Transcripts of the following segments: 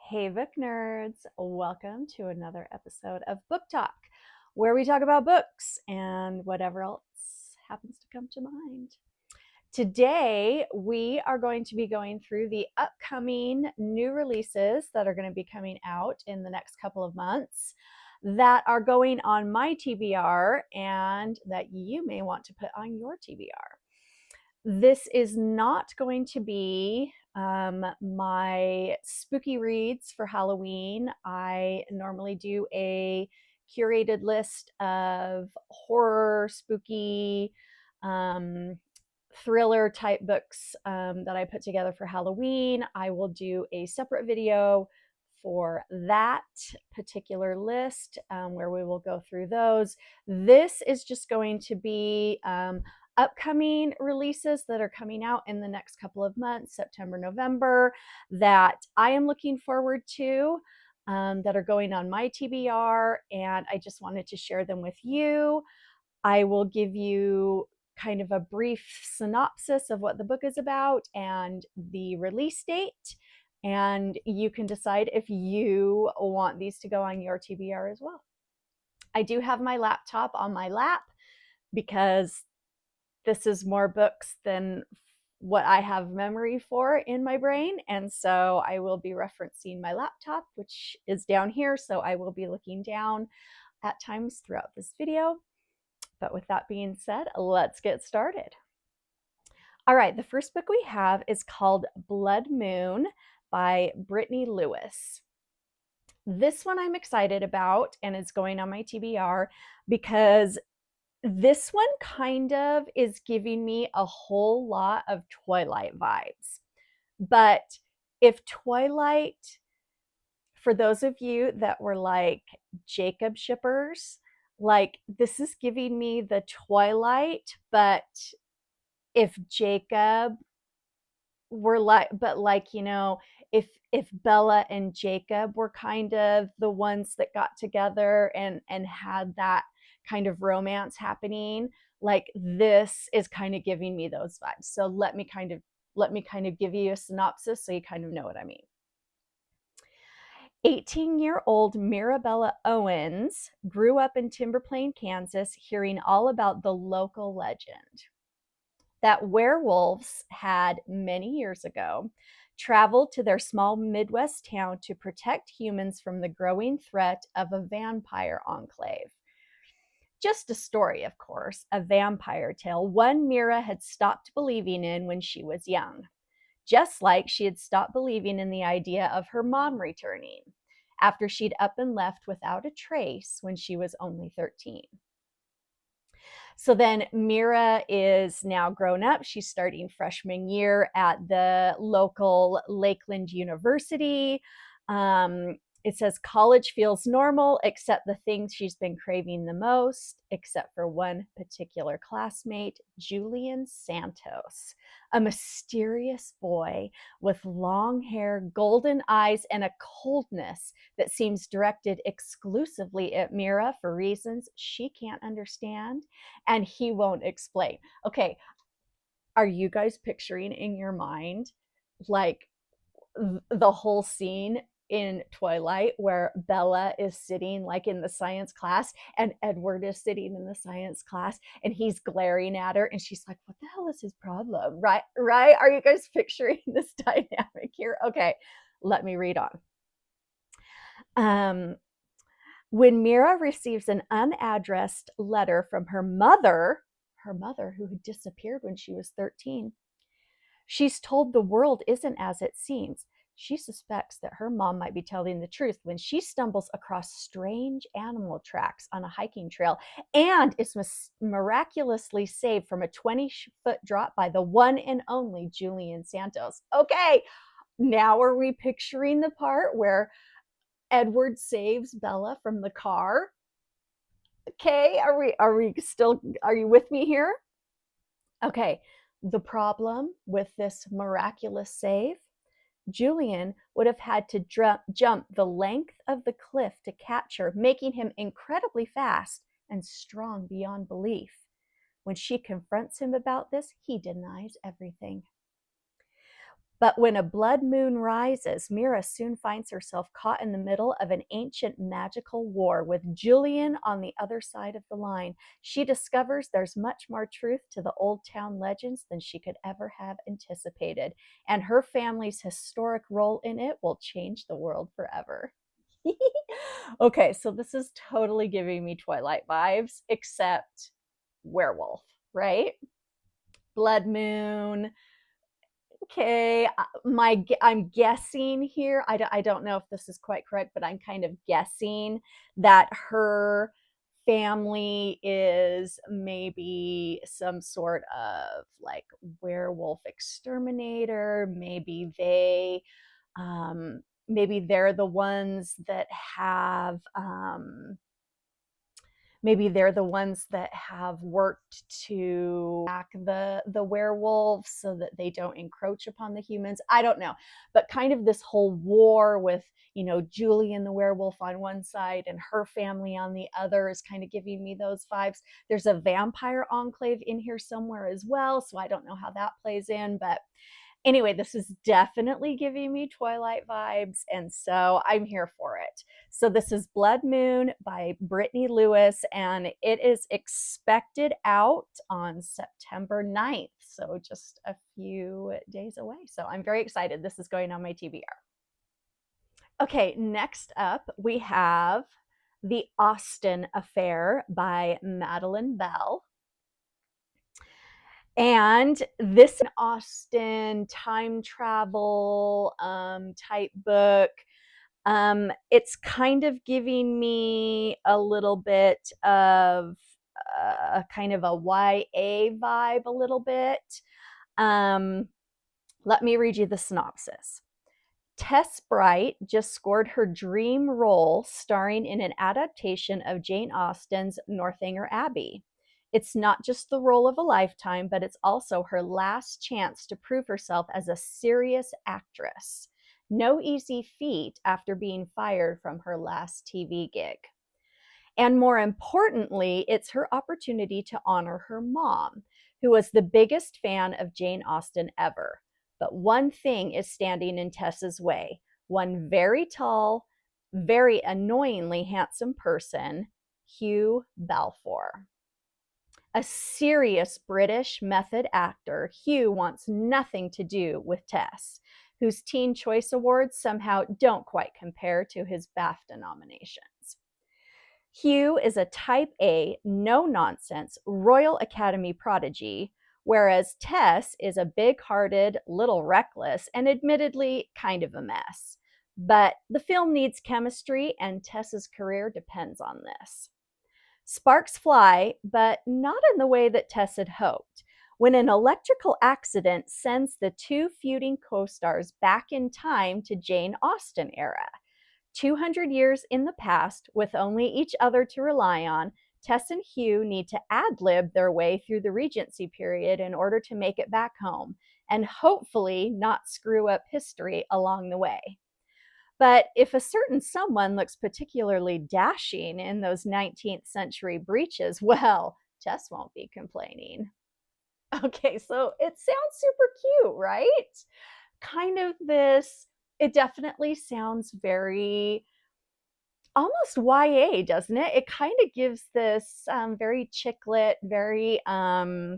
Hey book nerds, welcome to another episode of Book Talk, where we talk about books and whatever else happens to come to mind. Today, we are going to be going through the upcoming new releases that are going to be coming out in the next couple of months that are going on my TBR and that you may want to put on your TBR. This is not going to be my spooky reads for Halloween. I normally do a curated list of horror, spooky, thriller type books that I put together for Halloween. I will do a separate video for that particular list where we will go through those. This is just going to be upcoming releases that are coming out in the next couple of months, September, November, that I am looking forward to, that are going on my TBR, and I just wanted to share them with you. I will give you kind of a brief synopsis of what the book is about and the release date, and you can decide if you want these to go on your TBR as well. I do have my laptop on my lap because this is more books than what I have memory for in my brain. And so I will be referencing my laptop, which is down here. So I will be looking down at times throughout this video. But with that being said, let's get started. All right, the first book we have is called Blood Moon by Brittany Lewis. This one I'm excited about and is going on my TBR because this one kind of is giving me a whole lot of Twilight vibes. But if Twilight, for those of you that were like Jacob shippers, like this is giving me the Twilight, but if Jacob were like, but like, you know, if Bella and Jacob were kind of the ones that got together and had that kind of romance happening, like this is kind of giving me those vibes. So let me kind of give you a synopsis so you kind of know what I mean. 18-year-old Mirabella Owens grew up in Timber Plain, Kansas, hearing all about the local legend that werewolves had many years ago traveled to their small Midwest town to protect humans from the growing threat of a vampire enclave. Just a story, of course, a vampire tale, one Mira had stopped believing in when she was young, just like she had stopped believing in the idea of her mom returning after she'd up and left without a trace when she was only 13. So then Mira is now grown up. She's starting freshman year at the local Lakeland University. It says college feels normal, except the things she's been craving the most, except for one particular classmate, Julian Santos, a mysterious boy with long hair, golden eyes, and a coldness that seems directed exclusively at Mira for reasons she can't understand and he won't explain. Okay, are you guys picturing in your mind like the whole scene in Twilight where Bella is sitting like in the science class and Edward is sitting in the science class and he's glaring at her and she's like, what the hell is his problem? Right? Are you guys picturing this dynamic here? Okay, let me read on. When Mira receives an unaddressed letter from her mother who had disappeared when she was 13, she's told the world isn't as it seems. She suspects that her mom might be telling the truth when she stumbles across strange animal tracks on a hiking trail and is miraculously saved from a 20-foot drop by the one and only Julian Santos. Okay, now are we picturing the part where Edward saves Bella from the car? Okay, are you with me here? Okay, the problem with this miraculous save, Julian would have had to jump the length of the cliff to catch her, making him incredibly fast and strong beyond belief. When she confronts him about this, he denies everything. But when a blood moon rises, Mira soon finds herself caught in the middle of an ancient magical war with Julian on the other side of the line. She discovers there's much more truth to the old town legends than she could ever have anticipated, and her family's historic role in it will change the world forever. Okay, so this is totally giving me Twilight vibes, except werewolf, right? Blood moon. Okay, I'm guessing here. I don't know if this is quite correct, but I'm kind of guessing that her family is maybe some sort of like werewolf exterminator. Maybe they're the ones that have maybe they're the ones that have worked to back the werewolves so that they don't encroach upon the humans. I don't know, but kind of this whole war with, you know, Julian the werewolf on one side and her family on the other is kind of giving me those vibes. There's a vampire enclave in here somewhere as well, so I don't know how that plays in, but anyway, this is definitely giving me Twilight vibes, and so I'm here for it. So this is Blood Moon by Brittany Lewis, and it is expected out on September 9th, so just a few days away. So I'm very excited. This is going on my TBR. Okay, next up we have The Austen Affair by Madeline Bell. And this Austen time travel type book. It's kind of giving me a little bit of kind of a YA vibe, a little bit. Let me read you the synopsis. Tess Bright just scored her dream role starring in an adaptation of Jane Austen's Northanger Abbey. It's not just the role of a lifetime, but it's also her last chance to prove herself as a serious actress. No easy feat after being fired from her last TV gig. And more importantly, it's her opportunity to honor her mom, who was the biggest fan of Jane Austen ever. But one thing is standing in Tessa's way. One very tall, very annoyingly handsome person, Hugh Balfour. A serious British method actor, Hugh wants nothing to do with Tess, whose Teen Choice Awards somehow don't quite compare to his BAFTA nominations. Hugh is a type A, no nonsense, Royal Academy prodigy, whereas Tess is a big hearted, little reckless, and admittedly kind of a mess. But the film needs chemistry, and Tess's career depends on this. Sparks fly, but not in the way that Tess had hoped. When an electrical accident sends the two feuding co stars back in time to Jane Austen era. 200 years in the past, with only each other to rely on, Tess and Hugh need to ad-lib their way through the Regency period in order to make it back home, and hopefully not screw up history along the way. But if a certain someone looks particularly dashing in those 19th century breeches, well, Tess won't be complaining. Okay, so it sounds super cute, right? Kind of this, it definitely sounds very almost YA, doesn't it? It kind of gives this very chick lit, very I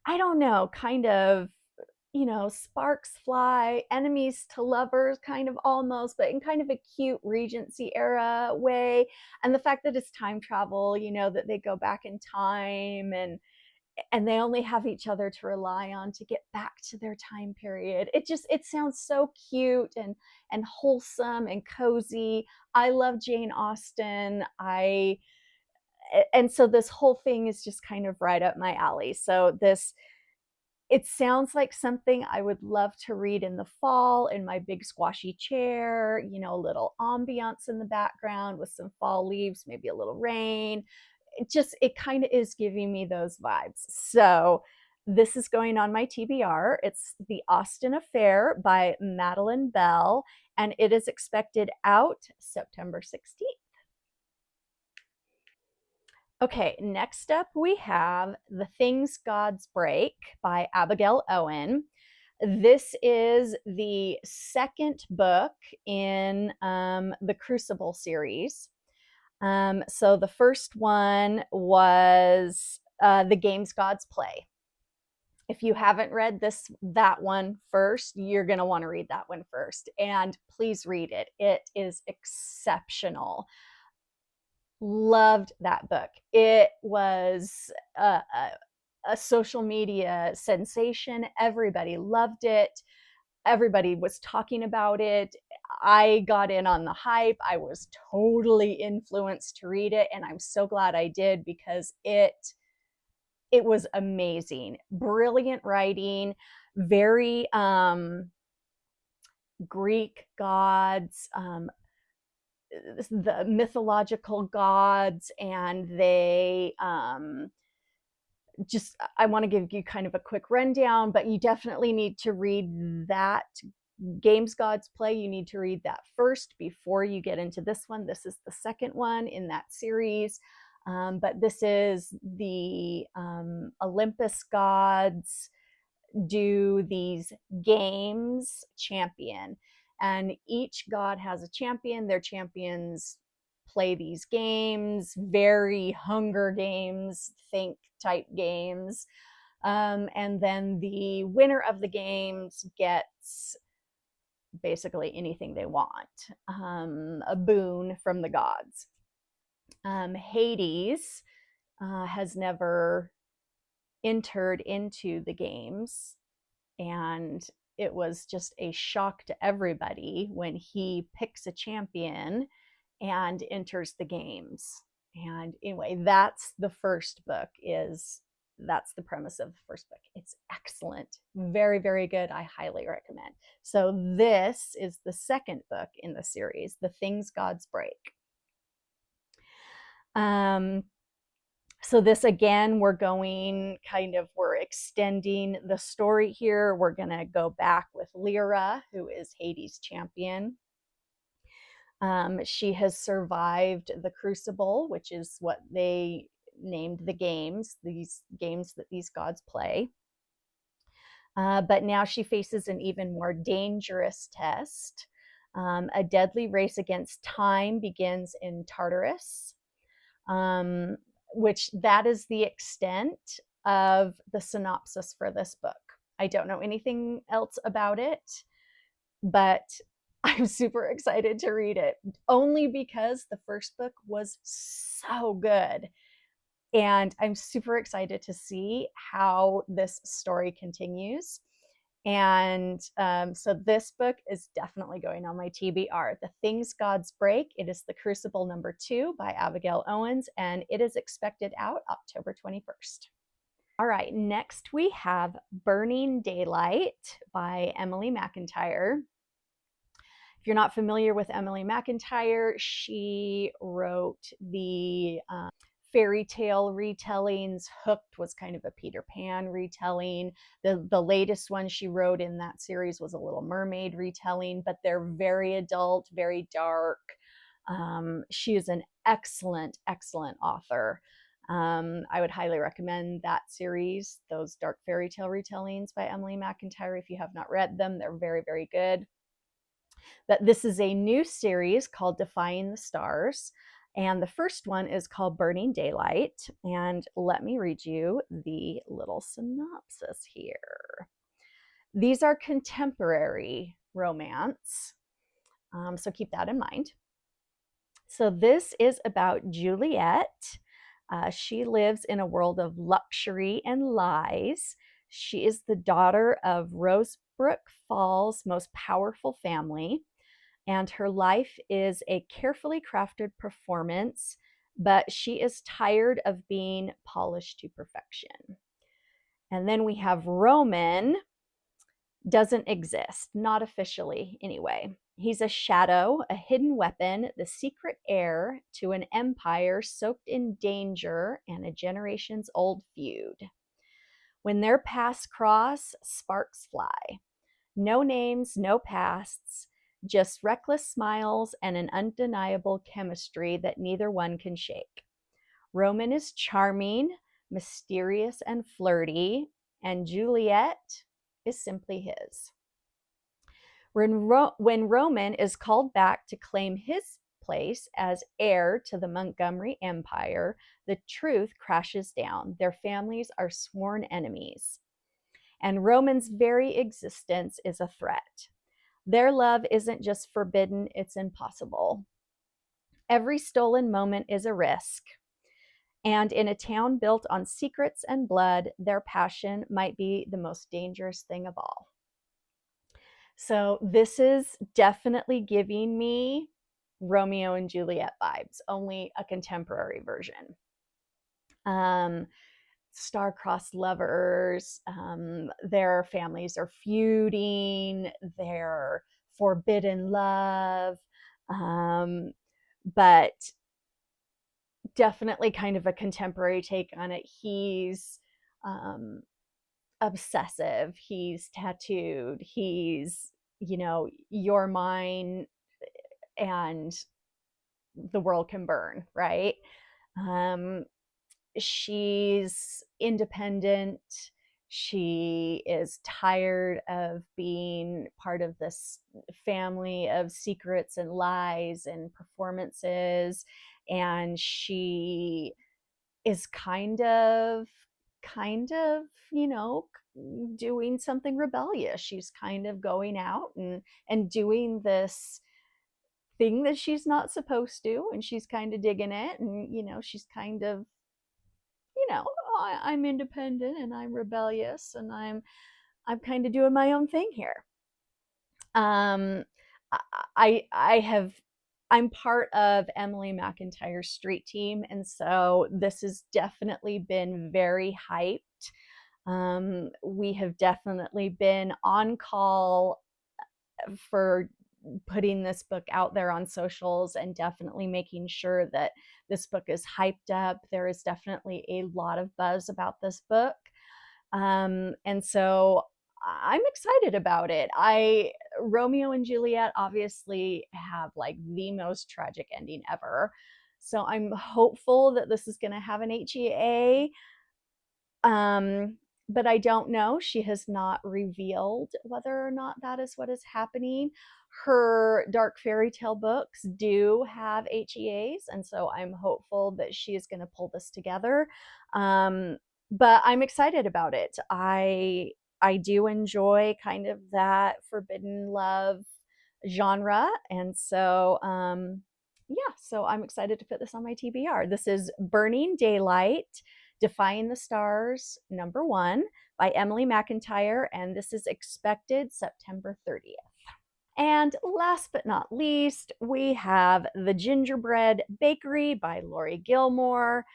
don't know, kind of, you know, sparks fly, enemies to lovers, kind of almost, but in kind of a cute Regency era way. And the fact that it's time travel, you know, that they go back in time and they only have each other to rely on to get back to their time period. It sounds so cute and wholesome and cozy. I love Jane Austen. And so this whole thing is just kind of right up my alley. So this it sounds like something I would love to read in the fall in my big squashy chair, you know, a little ambiance in the background with some fall leaves, maybe a little rain. It kind of is giving me those vibes. So this is going on my TBR. It's The Austen Affair by Madeline Bell, and it is expected out September 16th. Okay, next up we have The Things Gods Break by Abigail Owen. This is the second book in the Crucible series. So the first one was The Games Gods Play. If you haven't read that one first, you're going to want to read that one first. And please read it. It is exceptional. Loved that book. It was a social media sensation. Everybody loved it. Everybody was talking about it. I got in on the hype. I was totally influenced to read it, and I'm so glad I did, because it was amazing. Brilliant writing, very Greek gods, the mythological gods, and they just, I want to give you kind of a quick rundown, but you definitely need to read that Games Gods Play. You need to read that first before you get into this one. This is the second one in that series. But this is the Olympus gods do these games champion, and each god has a champion. Their champions play these games, very Hunger Games, think type games. And then the winner of the games gets basically anything they want, a boon from the gods. Hades has never entered into the games, and it was just a shock to everybody when he picks a champion and enters the games. And anyway, that's the first book. That's the premise of the first book. It's excellent. Very, very good. I highly recommend. So this is the second book in the series, The Things Gods Break. So this, again, we're extending the story here. We're going to go back with Lyra, who is Hades' champion. She has survived the Crucible, which is what they named the games, these games that these gods play. But now she faces an even more dangerous test. A deadly race against time begins in Tartarus, which that is the extent of the synopsis for this book. I don't know anything else about it, but I'm super excited to read it, only because the first book was so good. And I'm super excited to see how this story continues. And so this book is definitely going on my TBR. The Things Gods Break. It is the Crucible #2 by Abigail Owens, and it is expected out October 21st. All right, next we have Burning Daylight by Emily McIntire. If you're not familiar with Emily McIntire, she wrote the fairy tale retellings. Hooked was kind of a Peter Pan retelling. The latest one she wrote in that series was a Little Mermaid retelling, but they're very adult, very dark. She is an excellent, excellent author. I would highly recommend that series, those dark fairy tale retellings by Emily McIntire. If you have not read them, they're very, very good. But this is a new series called Defying the Stars. And the first one is called Burning Daylight. And let me read you the little synopsis here. These are contemporary romance, so keep that in mind. So this is about Juliet. She lives in a world of luxury and lies. She is the daughter of Rosebrook Falls' most powerful family, and her life is a carefully crafted performance, but she is tired of being polished to perfection. And then we have Roman. Doesn't exist, not officially anyway. He's a shadow, a hidden weapon, the secret heir to an empire soaked in danger and a generations-old feud. When their paths cross, sparks fly. No names, no pasts, just reckless smiles and an undeniable chemistry that neither one can shake. Roman is charming, mysterious, and flirty, and Juliet is simply his. When Roman is called back to claim his place as heir to the Montgomery Empire, the truth crashes down. Their families are sworn enemies, and Roman's very existence is a threat. Their love isn't just forbidden, it's impossible. Every stolen moment is a risk. And in a town built on secrets and blood, their passion might be the most dangerous thing of all. So this is definitely giving me Romeo and Juliet vibes, only a contemporary version. Star-crossed lovers, their families are feuding, their forbidden love, but definitely kind of a contemporary take on it. He's obsessive, he's tattooed, he's, you're mine and the world can burn, right? She's independent. She is tired of being part of this family of secrets and lies and performances. And she is kind of, doing something rebellious. She's kind of going out and doing this thing that she's not supposed to, and she's kind of digging it. And, she's kind of, I'm independent and I'm rebellious and I'm kind of doing my own thing here. I'm part of Emily McIntire's street team, and so this has definitely been very hyped. We have definitely been on call for putting this book out there on socials and definitely making sure that this book is hyped up. There is definitely a lot of buzz about this book. And so I'm excited about it. Romeo and Juliet obviously have like the most tragic ending ever. So I'm hopeful that this is going to have an HEA. But I don't know. She has not revealed whether or not that is what is happening. Her dark fairy tale books do have HEAs, and so I'm hopeful that she is going to pull this together. But I'm excited about it. I do enjoy kind of that forbidden love genre, and so yeah, so I'm excited to put this on my TBR. This is Burning Daylight, Defying the Stars, #1 by Emily McIntire, and this is expected September 30th. And last but not least, we have The Gingerbread Bakery by Laurie Gilmore.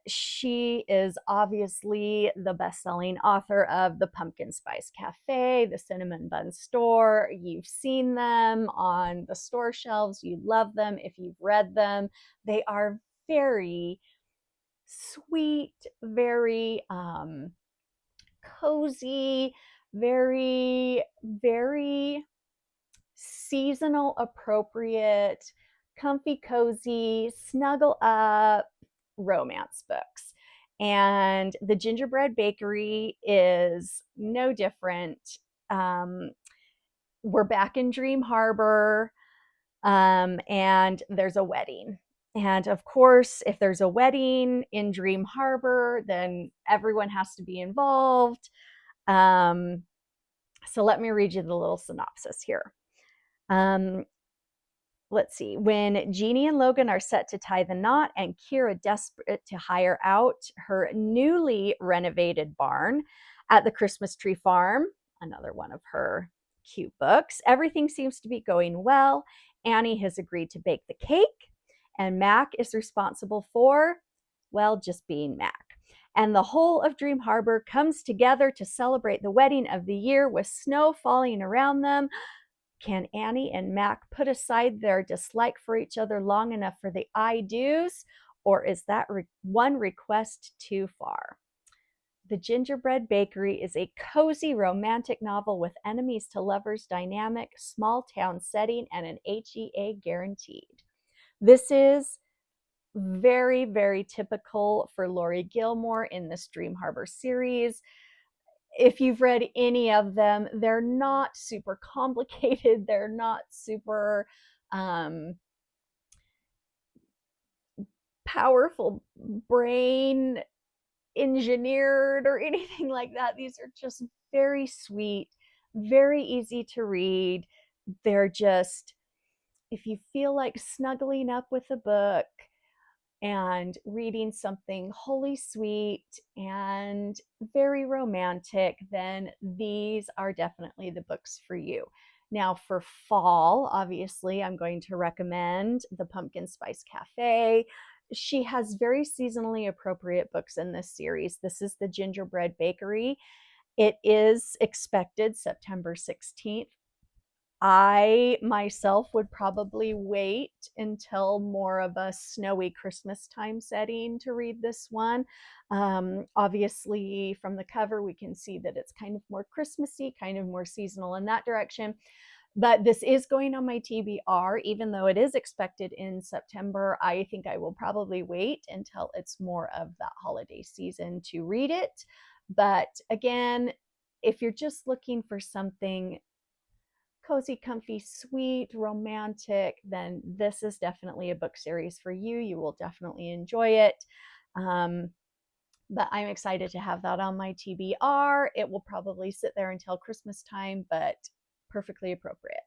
She is obviously the best-selling author of The Pumpkin Spice Cafe, The Cinnamon Bun Store. You've seen them on the store shelves. You love them if you've read them. They are very sweet, very cozy, very, very seasonal appropriate, comfy, cozy, snuggle up romance books. And The Gingerbread Bakery is no different. We're back in Dream Harbor, and there's a wedding. And of course, if there's a wedding in Dream Harbor, then everyone has to be involved. So let me read you the little synopsis here. Let's see. When Jeannie and Logan are set to tie the knot and Kira desperate to hire out her newly renovated barn at the Christmas Tree Farm, another one of her cute books, everything seems to be going well. Annie has agreed to bake the cake, and Mac is responsible for, well, just being Mac. And the whole of Dream Harbor comes together to celebrate the wedding of the year with snow falling around them. Can Annie and Mac put aside their dislike for each other long enough for the I do's, or is that one request too far? The Gingerbread Bakery is a cozy romantic novel with enemies to lovers dynamic, small town setting, and an HEA guaranteed. This is very, very typical for Laurie Gilmore in this Dream Harbor series. if you've read any of them, they're not super complicated. They're not super powerful brain engineered or anything like that. These are just very sweet, very easy to read. They're just, if you feel like snuggling up with a book and reading something wholly sweet and very romantic, then these are definitely the books for you. Now, for fall, obviously, I'm going to recommend the Pumpkin Spice Cafe. She has very seasonally appropriate books in this series. This is the Gingerbread Bakery. It is expected September 16th. I myself would probably wait until more of a snowy Christmas time setting to read this one. Obviously, from the cover, we can see that it's kind of more Christmassy, kind of more seasonal in that direction. But this is going on my TBR, even though it is expected in September. I think I will probably wait until it's more of that holiday season to read it. But again, if you're just looking for something cozy, comfy, sweet, romantic, then this is definitely a book series for you. You will definitely enjoy it. But I'm excited to have that on my TBR. It will probably sit there until Christmas time, but perfectly appropriate.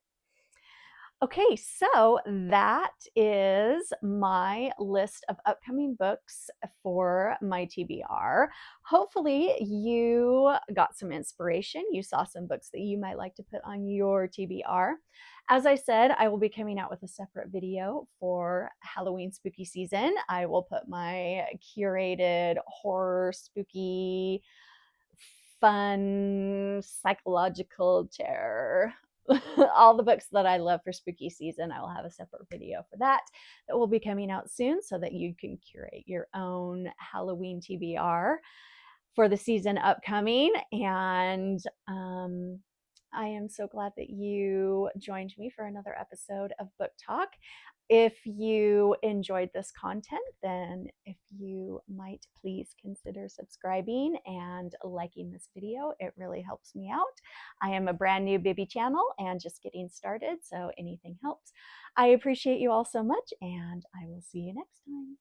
Okay, so that is my list of upcoming books for my TBR. Hopefully, you got some inspiration. You saw some books that you might like to put on your TBR. As I said, I will be coming out with a separate video for Halloween spooky season. I will put my curated horror, spooky, fun, psychological terror, all the books that I love for spooky season. I will have a separate video for that will be coming out soon so that you can curate your own Halloween TBR for the season upcoming. And I am so glad that you joined me for another episode of Book Talk. If you enjoyed this content, then if you might please consider subscribing and liking this video, it really helps me out. I am a brand new Bibby channel and just getting started, so anything helps. I appreciate you all so much, and I will see you next time.